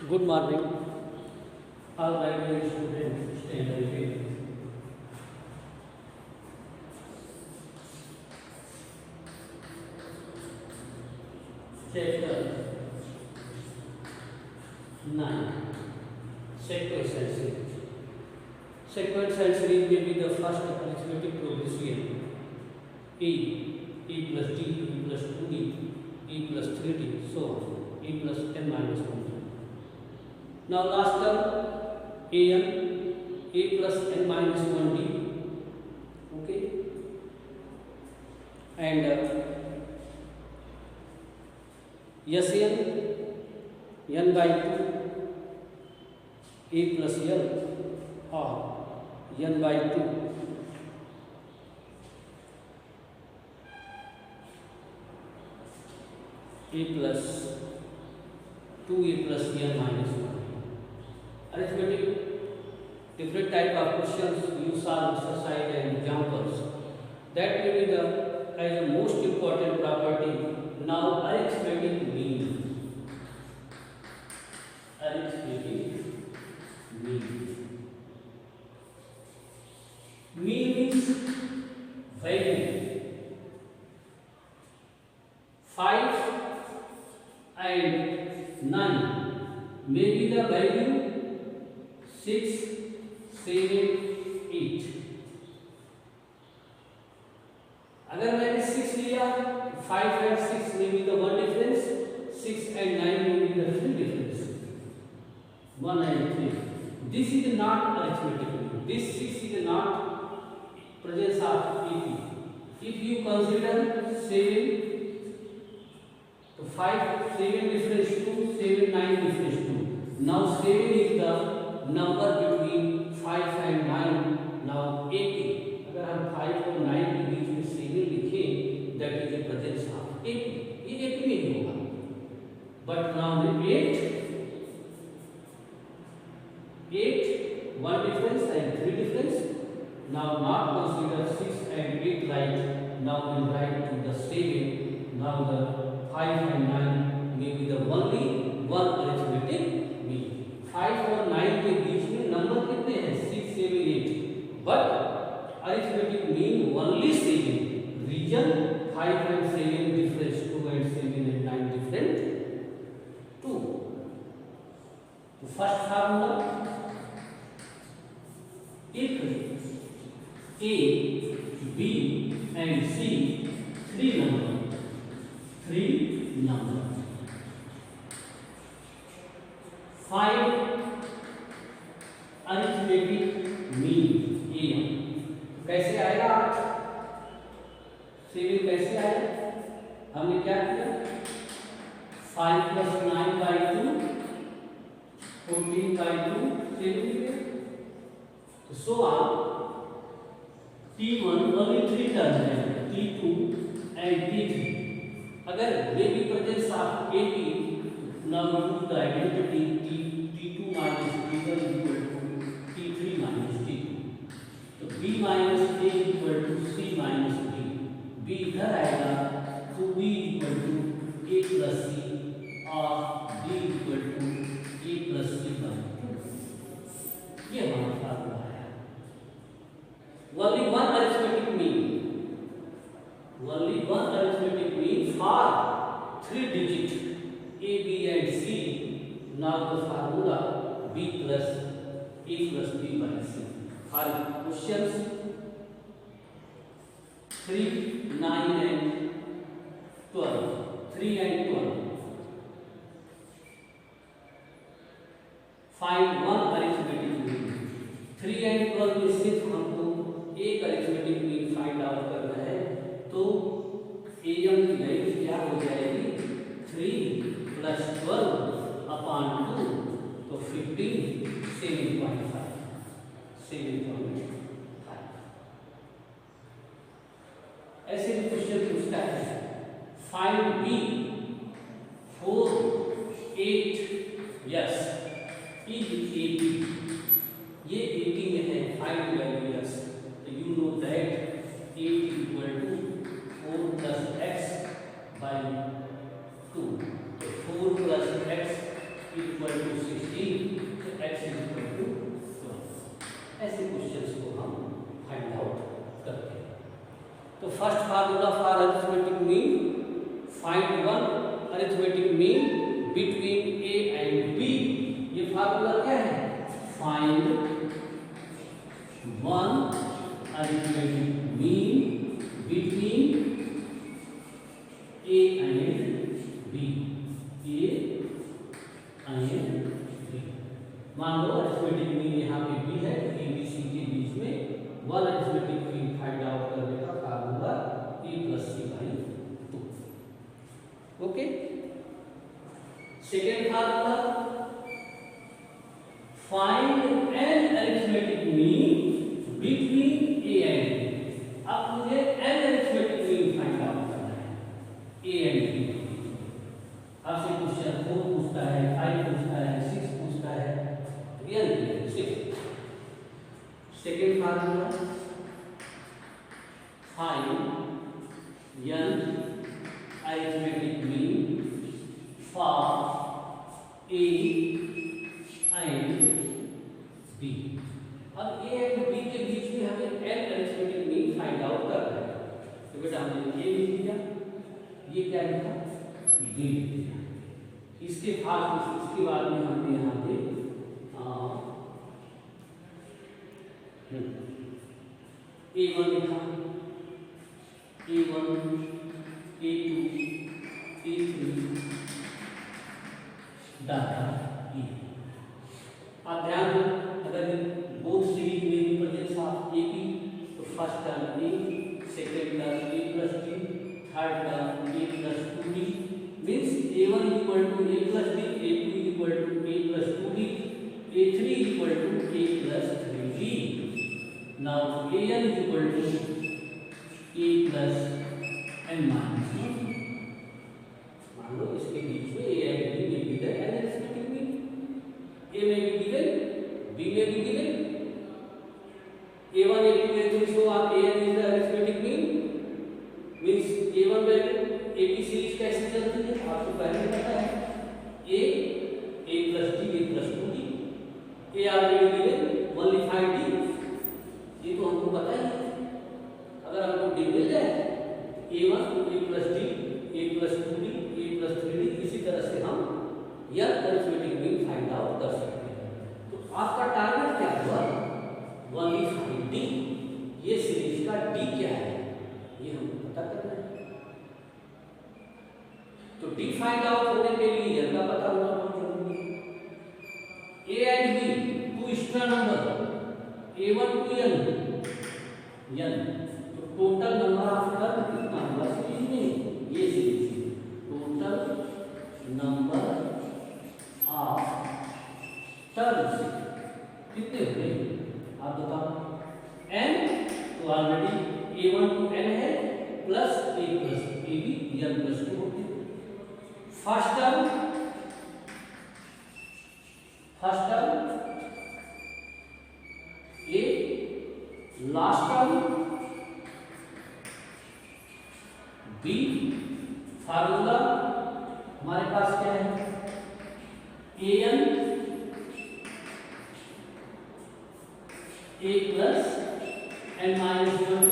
Good morning, all my dear students. Standard 8. Chapter 9. Sequential series. Sequential series will be the first arithmetic progression. E plus d, e plus 2d, e plus 3d, so on. E plus n minus 1. Now last term a plus n minus 1d, okay, and Sn n by 2 a plus l or n by 2 a plus 2a plus n minus 1. Arithmetic, different type of questions you solve exercise and examples. That will be the as the most important property. Now arithmetic mean. Arithmetic mean. Mean means value. 5 and 9 may be the value 6, 7, 8. अगर मैंने 6 लिया, 5 and 6 may be the one difference, 6 and 9 may be the three difference, 1 and 3. This is not arithmetic mean. This 6 is not presence of AP. If you consider 7, so 5, 7 difference 2, 7, 9 difference 2. Now 7 is the number between 5 and 9. Now 80. अगर हम 5 और 9 के बीच में 7 लिखें, that is the presence of 80. ये 80 में ही होगा. But now the 8, 1 difference and 3 difference. Now not consider 6 and 8 right. Now we write to the 7. Now the 5 and 9 may be the only one arithmetic mean. 5 और 9 के बीच में number कितने हैं? 6, 7, 8. But arithmetic mean only 7. Reason 5 and 7 difference, 2 and 7 and 9 different 2. The first formula, if A, B and C three number, find arithmetic mean A. कैसे आएगा? 7 कैसे आएगा? हमने क्या किया? 5 plus 9 by 2, 14 by 2, 7. So on. T1 only 3 terms है, T2 and T3. अगर वे भी presence of AP, now use the identity T2 minus T1 equal to T3 minus T2. तो B minus A equal to C minus D. B इधर आएगा तो B equal to A plus C और D equal to A plus C by 2. ये हमारा formula है. Only one arithmetic mean. Only one arithmetic mean for 3 digit A, B and C. Now the formula B plus A plus B by C. For questions 3, 9 and 12. 3 and 12. Find one arithmetic mean. 3 and 12 में सिर्फ हमको एक arithmetic mean find out करना है. तो AM की value क्या हो जाएगी? 3 plus 12 upon 2, तो 15, 7.5. 7.5. ऐसे भी क्वेश्चन पूछता है. Find B 4, 8. Yes, is 80. ये 80 में है. Find value yes. You know that 8 equal to 4 plus x by 2. 4 plus x equal to 6. Formula क्या है? Find one arithmetic mean between A and B. A and B, मान लो arithmetic mean यहाँ पे B है, ए बी सी के बीच में one arithmetic mean find out करने का formula A plus C by 2। Okay, second formula find N arithmetic mean between A and B. अब मुझे N arithmetic mean find out करना है ए एंड बी। आपसे क्वेश्चन 4 पूछता है, 5 पूछता है, 6 पूछता है, ये 6। Second formula find N arithmetic mean for A and B. अब ए एंड बी के बीच में हमें N arithmetic mean find out करना है। तो बेटा हमने ए लिख दिया, ये क्या लिखा? बी लिख दिया। इसके बाद में हमने यहाँ पे A1 लिखा, A1, A2, A3 data E। आप ध्यान दो, अगर बोथ सीरीज में रिप्रेजेंट्स ऑफ ए बी, तो first term A, second term A plus D, third term A plus 2d, means A1 equal to A plus D, A2 equal to A plus 2d, A3 equal to A plus 3d। Now An equal to A plus N minus 1। मान लो इसके बीच में A and B में given N arithmetic mean, A में भी given, B में भी given. A1 A2 A3 so आप An is the arithmetic mean, means A1 value a की सीरीज कैसे चलती है आपको पहले पता है, a plus d, a plus 2d, a already given, one लिफाइड डी, ये तो हमको पता ही है। अगर हमको डी मिल जाए A1 A plus d, a plus 2d, A plus 3d, इसी तरह से हम यह अरिथमेटिक मीन फाइंड आउट कर सकते हैं। तो आपका टारगेट क्या हुआ? वन लिफाइड डी। ये सीरीज का डी क्या है ये हमको पता करना है। तो डी फाइंड आउट करने के लिए n का पता होना बहुत जरूरी है। A and B two extra number, A1 to n, तो टोटल नंबर ऑफ टर्म कितना हुआ सीरीज में? ये series total number of terms कितने हुए आप बताओ? n, तो ऑलरेडी A1 टू n है, plus a plus ab n plus 2 होते हैं। First term a, last term b। Formula हमारे पास क्या है? an a plus n minus 1b।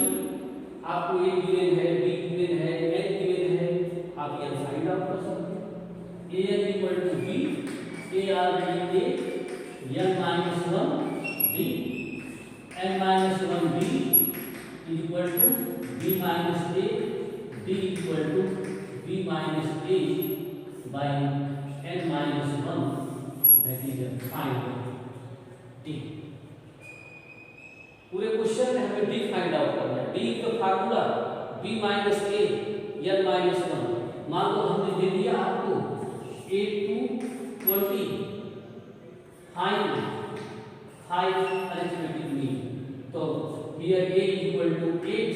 आपको a गिवन है, b गिवन है, n गिवन है, आप ये फाइंड आउट कर सकते हैं। an equal to b, a already a, n minus 1 b, n minus 1 b equal to b minus a, d equal to b minus a by n minus 1, that is find d। पूरे question में हमें d find out करना है। d का formula b minus a n minus 1। मान लो हमने दे दिया आपको A2 20, फाइंड 5 अरिथमेटिक मीन। तो here a equal to 8,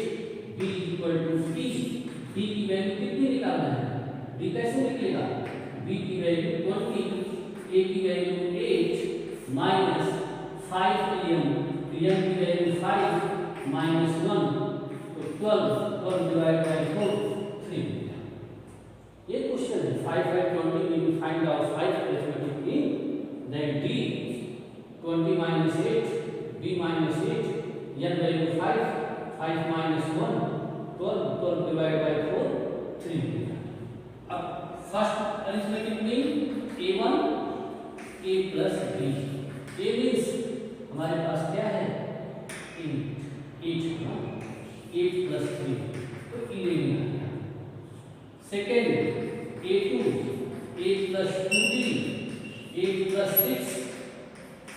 b equal to 3, b की वैल्यू कितनी निकालना है? b कैसे निकलेगा? b की वैल्यू 20, a की वैल्यू 8 माइनस 5m, m की वैल्यू 5 माइनस 1, तो 12 डिवाइड बाय 4 3। ये क्वेश्चन है 5 by 20 we will find out 5 arithmetic mean, then d 20 minus 8, b minus 8, n value 5, 5 minus 1, 12 divided by 4 3। अब first arithmetic mean a1 a plus b। a means हमारे पास क्या है 8 ना, 8 plus 3 तो 11 आ गया। Second a2 8 plus 2b 8 plus 6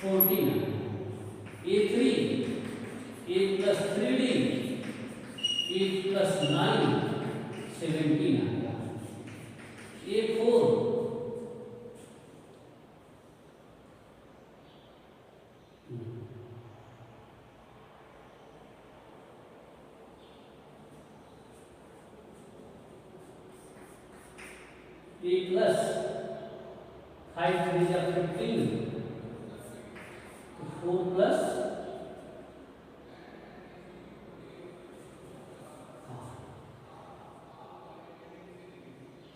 14 a3 8 plus 3d 8 plus 9 17 आ गया। a4 a plus 5 3 जा 15 तो 4 प्लस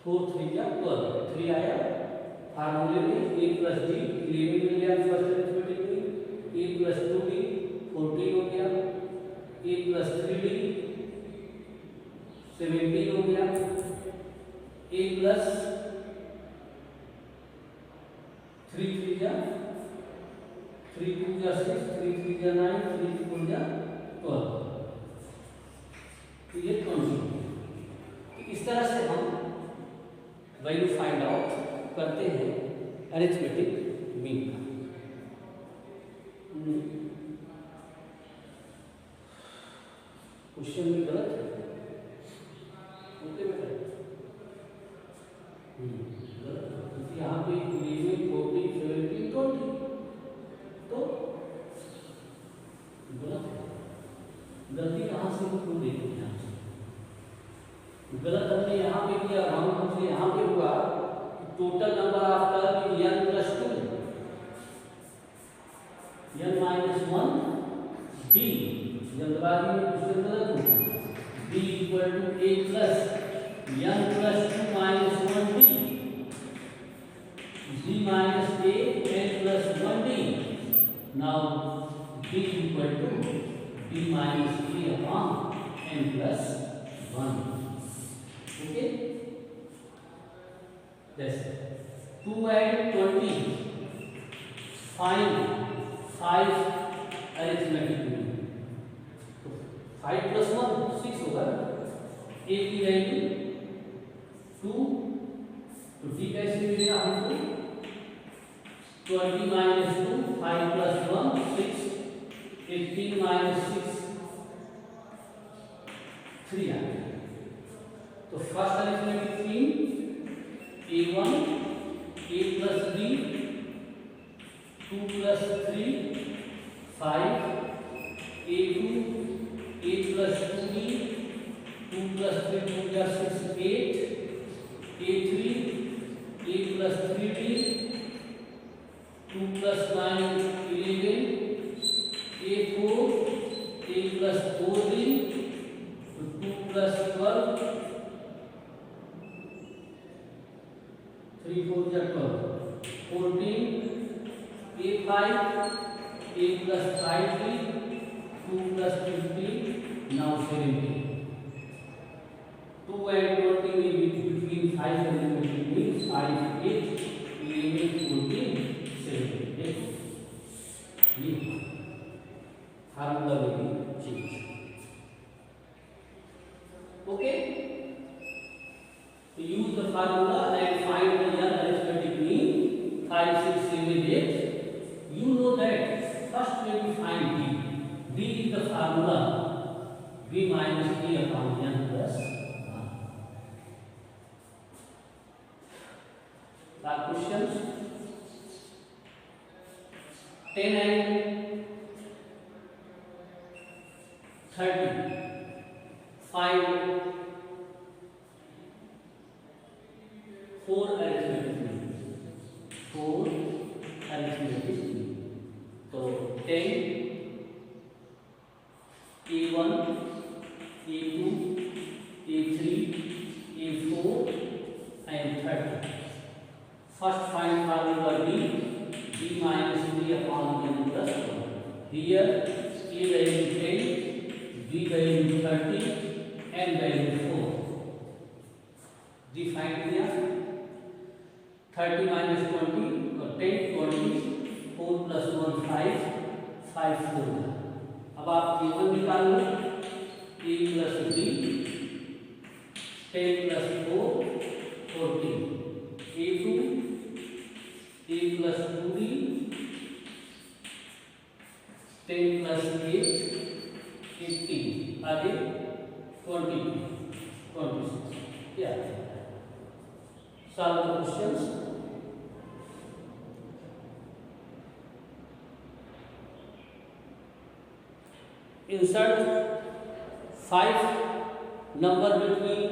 4 3 जा 12 3 आया फार्मूले में a प्लस d 11 मिल गया फर्स्ट अरिथमेटिक में, a प्लस 2d 14 हो गया, a प्लस 3d 17 हो गया, a प्लस 3 3 जा 3 2 जा 6 3 3 जा 9 3 4 जा 12 तो ये कॉन्स्टेंट। तो इस तरह से हम वैल्यू फाइंड आउट करते हैं अरिथमेटिक मीन का। क्वेश्चन में गलत है ओके बेटा गलत क्योंकि यहाँ पे 11 14 17 20 तो गलत है। गलती कहाँ से क्यों देखते हैं गलत हमने यहाँ पे किया हमसे यहाँ पे हुआ total number of term n plus 2 n minus 1 b जल्दबाजी में क्वेश्चन गलत हो b equal to a plus n plus 2 minus 1 b minus a n plus 1 d now b equal to b minus a upon n plus 1 okay जैसे 2 and 20 find 5 arithmetic mean तो 5 plus 1 6 होगा a की value 2 तो d कैसे मिलेगा हमको 20 minus 2 5 plus 1 6 18 minus 6 3 आ गया। तो first arithmetic mean a1 a plus b 2 plus 3 5 a2 a plus 2b 2 plus 3 2 जा 6 8 a3 a plus 3b 2 plus 9 11 a4 a plus 4b 2 plus 12 3 4 जा 12 14 a5 a plus 5b 2 plus 15 now 17 2 and 20 will be between 5 and 20 means 5 8 11 14 17 ये formula will be changed okay to use the formula and find the arithmetic mean 5 6 7 8 you know that first when we find b is the formula b minus a upon n plus 1 the questions 10 and 30 find 4 arithmetic mean 4 arithmetic mean तो 10 a1 a2 a3 a4 and 30 first find formula b minus b upon n plus 1 here a value 10 b value 30 n value 4 define किया 30 minus 20 और 10 20 4। अब आप a1 निकाल लो, a plus b 10 plus 4 14, a2 a plus 2b 10 plus 8 18, आगे 22 26। क्या solve the questions. Insert 5 number between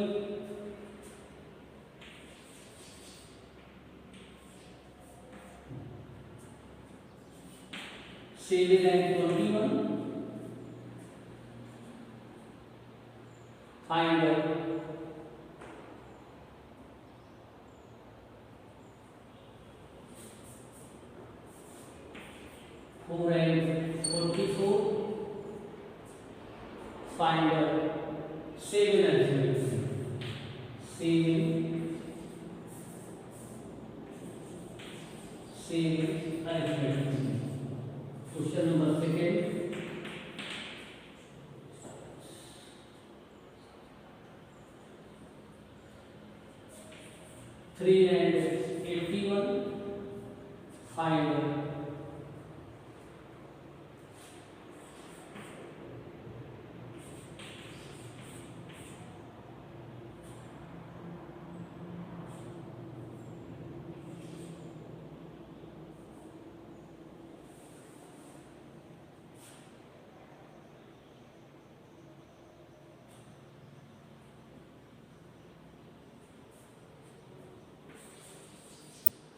7 and 21. Find 4 and 44. Find 7 and 23. 7 and 23. Question number second. Three and 81. Find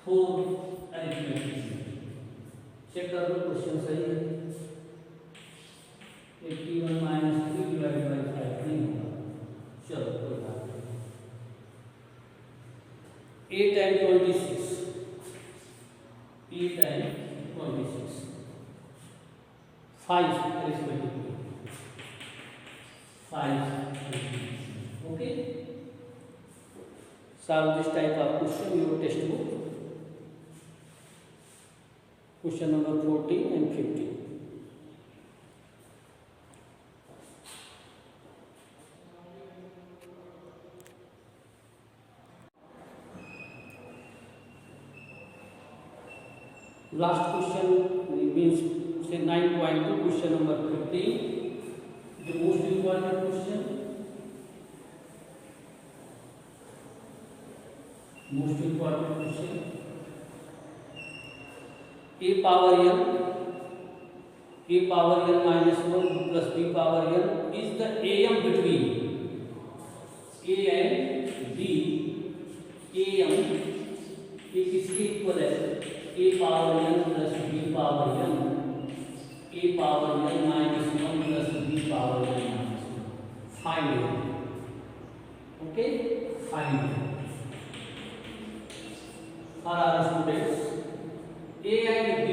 4 arithmetic. Check कर लो question सही है। 81 minus 3 divide by 5 नहीं होगा। चलो कोई बात नहीं। 8 and 26, 8 and 26, 5 arithmetic, 5 arithmetic. Okay, solve this type of question in your textbook. Question number 14 and 15. Last question means say 9.2, question number 15. The most important question. Most important question. a power n minus 1 plus b power n is the am between a and b. am ये किसके equal है? a power n plus b power n, a power n minus 1 plus b power n minus 1. Find it. Okay, find it. For our students, a and b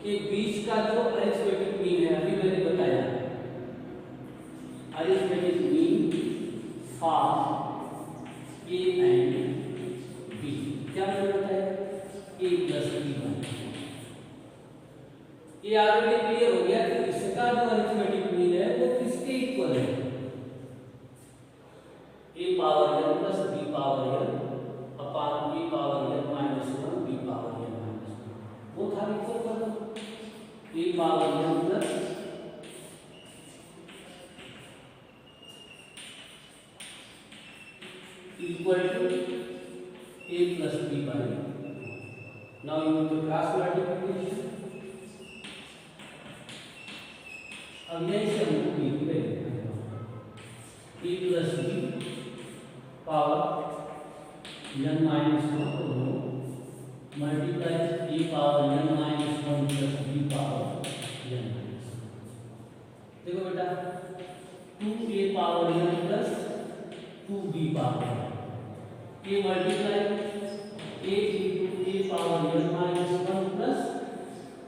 के बीच का जो arithmetic mean है, अभी मैंने बताया arithmetic mean for a and b क्या मैंने बताया? a plus b1। ये ऑलरेडी क्लियर हो गया कि इसका जो अरिथमेटिक मीन है वो किसके इक्वल है? a power n plus b power n upon a power n minus 1 b power n minus 1। वो था इक्वल कर दो। a power n plus equal to a plus b by. Now you to cross multiplication. अब यही से हमको b की value a plus b power n minus 1 multiply a power n minus 1 plus b power n minus 1। देखो बेटा 2a power n plus 2b power a multiply a into a power n minus 1 plus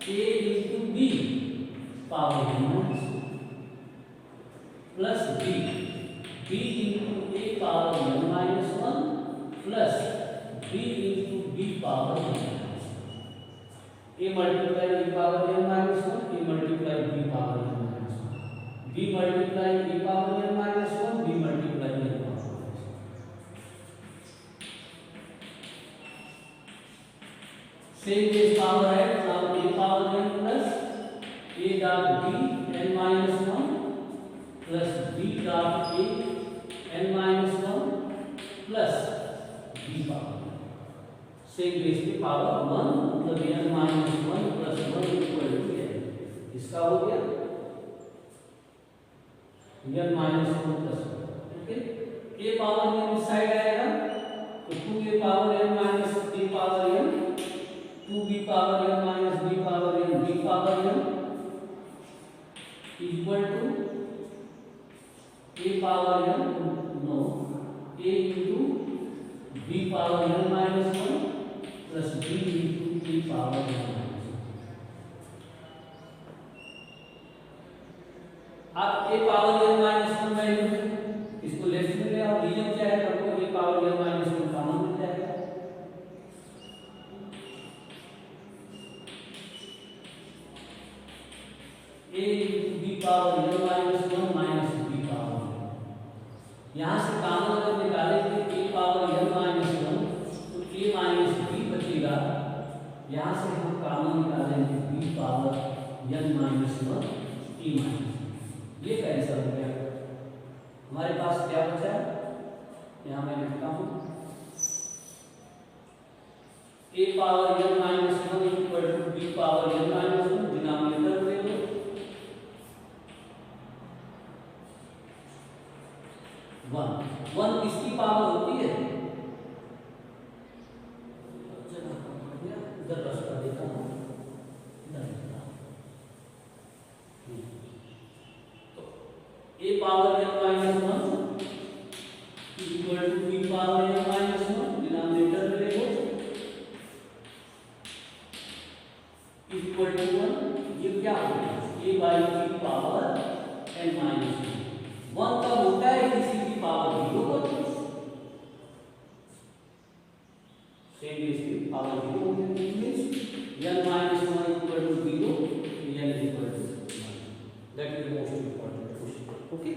a into b power n minus 1 plus b into a power n minus 1 plus b into b power n minus 1। a multiply a power n minus 1, a Same base power है, now a power n plus a dot b n minus 1 plus b dot a n minus 1 plus b power. Same base पे power 1 मतलब n minus 1 plus 1 equal to n. इसका हो गया n minus 1 plus 1. Okay, a power n इस side आएगा तो 2a power n minus a power n 2b power n minus b power n b power n equal to a power n no a into b power n minus 1 plus b into b power n minus 1. आप a power n minus 1 value इसको left में ले आओ, reason क्या है आपको a power n minus 1 common मिल जाएगा. a into b power n minus 1 minus b power n. यहाँ से कॉमन अगर निकालेंगे a power n minus 1 तो a minus b बचेगा. यहाँ से हम कॉमन निकालेंगे b power n minus 1 a minus. ये कैंसिल हो गया. हमारे पास क्या बचा है, यहाँ मैं लिखता हूँ a power n minus 1 equal to b power n minus 1 denominator ले लो. वन किसकी पावर होती है, इधर रास्ता देता हूँ, तो a power n minus 1 equal to b power n minus 1 denominator ले लो इक्वल टू 1. ये क्या होगा a by b power n minus 1. 1 कब होता है किसी की पावर 0 होती है. सेम इसकी पावर 0 होती है means n minus 1 equal to 0 n equal to 1. That is the most important question. Okay.